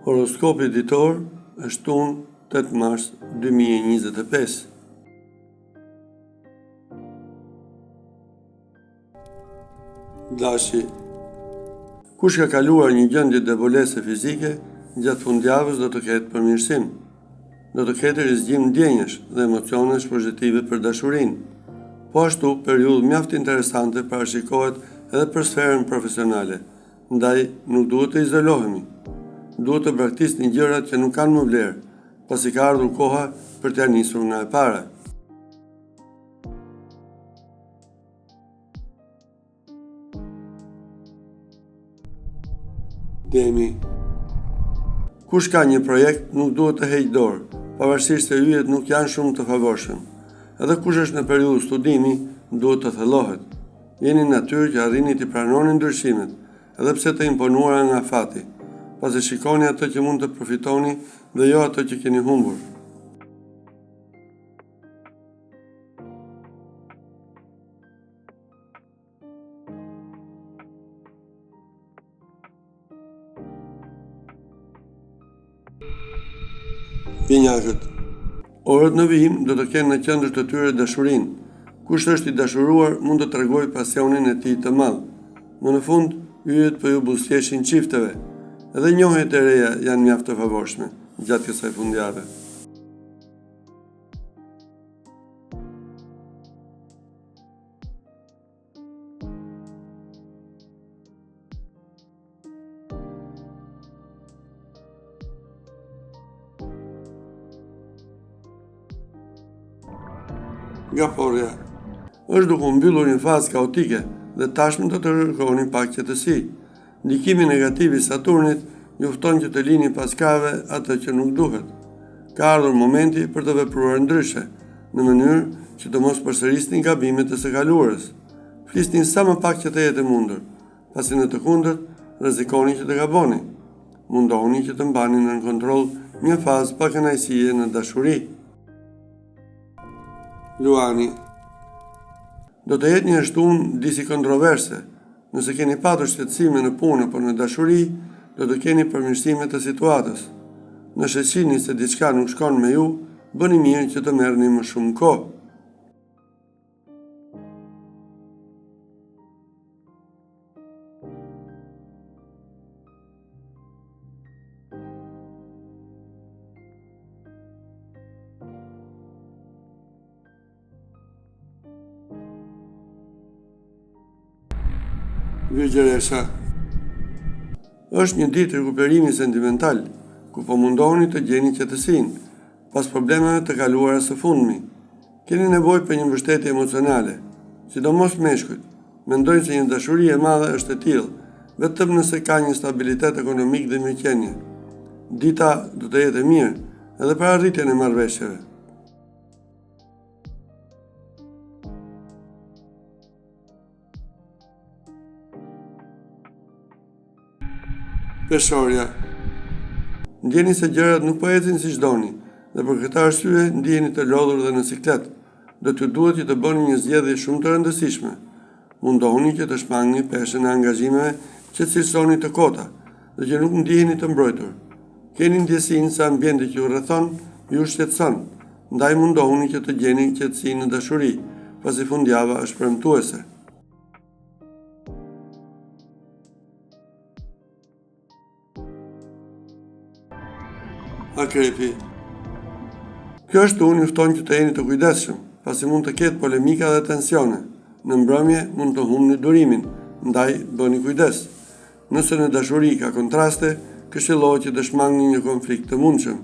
Horoskopi ditor është shtunë 8 mars 2025. Dashi. Kush ka kaluar një gjendje debolese fizike, gjatë fundjavës do të ketë përmirësim. Do të ketë rizgjim ndjenjesh dhe emocionesh pozitive për dashurinë. Po ashtu, periudhë mjaft interesante parashikohet edhe për sferën profesionale. Ndaj, nuk duhet të izolohemi. Duhet të braktisni gjërat që nuk kanë më vlerë, pasi ka ardhur koha për t'ia nisur nga e para. Demi. Kush ka një projekt nuk duhet të heqë dorë, pavarësisht se yjet nuk janë shumë të favorshëm. Edhe kush është në periudhë studimi, duhet të thellohet. Jeni natyrë që arrini të pranoni ndryshimet, edhe pse të imponuara nga fati, pasi shikoni ato që mund të përfitoni dhe jo ato që keni humbur. Binjakët. Orët në vijim do të kenë në qendër të tyre dashurinë. Kush është i dashuruar mund të tregojë pasionin e tij të madh. Më në fund, yjet po ju buzëqeshin çifteve. Edhe njohjet e reja janë mjaft të favorshme gjatë kësaj fundjave. Gaporja. Është duke mbyllur një fazë kaotike dhe tashmë do të kërkoni pak qetësi. Ndikimi negativ i Saturnit njofton që të lini pas krave atë që nuk duhet. Ka ardhur momenti për të vepruar ndryshe, në mënyrë që të mos përsërisni gabimet e së kaluarës. Flisni sa më pak që të jetë mundur, pasi në të kundërt rrezikoni që të gaboni. Mundohuni që të mbani nën kontroll një fazë pa kënaqësie në dashuri. Luani. Do të jetë një shtunë disi kontroverse. Nëse keni patur shqetësime në punë apo në dashuri, do të keni përmirësime të situatës. Nëse shihni se diçka nuk shkon me ju, bëni mirë që të merrni më shumë kohë. Virgjëresha. Është një ditë rikuperimi sentimental, ku po mundoheni të gjeni qetësinë, pas problemeve të kaluara së fundmi. Keni nevojë për një mbështetje emocionale, sidomos meshkujt. Mendojnë se një dashuri e madhe është e tillë, vetëm nëse ka një stabilitet ekonomik dhe mirëqenie. Dita do të jetë e mirë, edhe për arritjen e marrëveshjeve. Peshorja. Ndjeni se gjërat nuk po ecin siç doni, dhe për këtë arsye ndjeni të lodhur dhe në siklet. Do t'ju duhet që të bëni një zgjedhje shumë të rëndësishme. Mundohuni që të shmangni peshën e angazhimeve që cilësoni të kota dhe që nuk ndiheni të mbrojtur. Keni ndjesinë se ambienti që ju rrethon ju shqetëson, ndaj mundohuni që të gjeni qetësi në dashuri, pasi fundjava është premtuese. Akrepi. Kjo shtunë njofton që të jeni të kujdesshëm, pasi mund të ketë polemika dhe tensione. Në mbrëmje mund të humbni durimin, ndaj bëni kujdes. Nëse në dashuri ka kontraste, këshillohet që të shmangni një konflikt të mundshëm.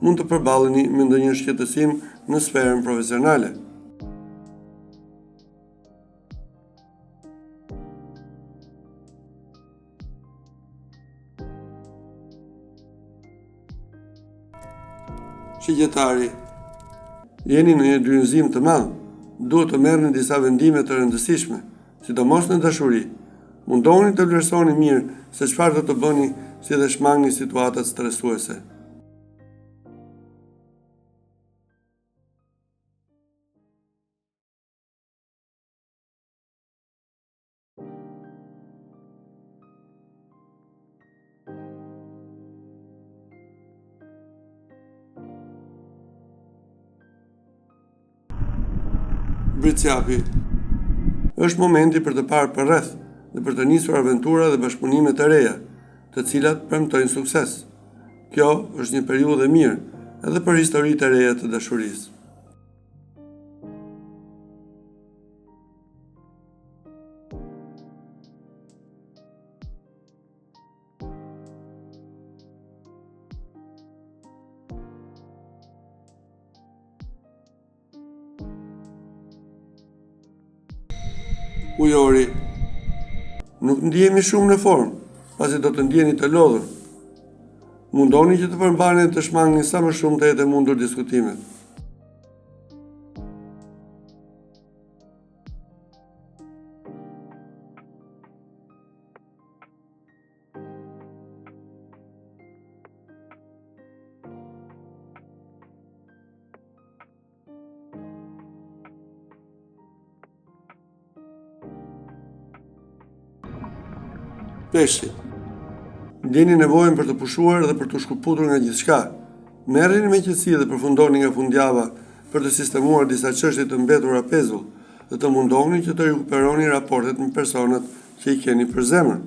Mund të përballeni me ndonjë shqetësim në sferën profesionale. Shigjetari. Jeni në një dynëzim të madh. Duhet të merrni disa vendime të rëndësishme, sidomos në dashuri. Mundohuni të vlerësoni mirë se çfarë do të bëni si dhe shmangni situatat stresuese. Britsjapi. Është momenti për të parë për rreth dhe për të nisur aventura dhe bashkëpunime të reja, të cilat premtojnë sukses. Kjo është një periudhë e mirë edhe për historitë e reja të dashurisë. Ujori. Nuk ndihemi shumë në formë, pasi do të ndjeni të lodhur. Mundoni që të përmbani të shmangni sa më shumë të jetë mundur diskutimet. Peshqit. Ndjeni nevojën për të pushuar dhe për të shkëputur nga gjithçka. Merreni me qetësi dhe përfundoni nga fundjava për të sistemuar disa çështje të mbetura pezull dhe të mundoni që të rikuperoni raportet me personat që i keni për zemër.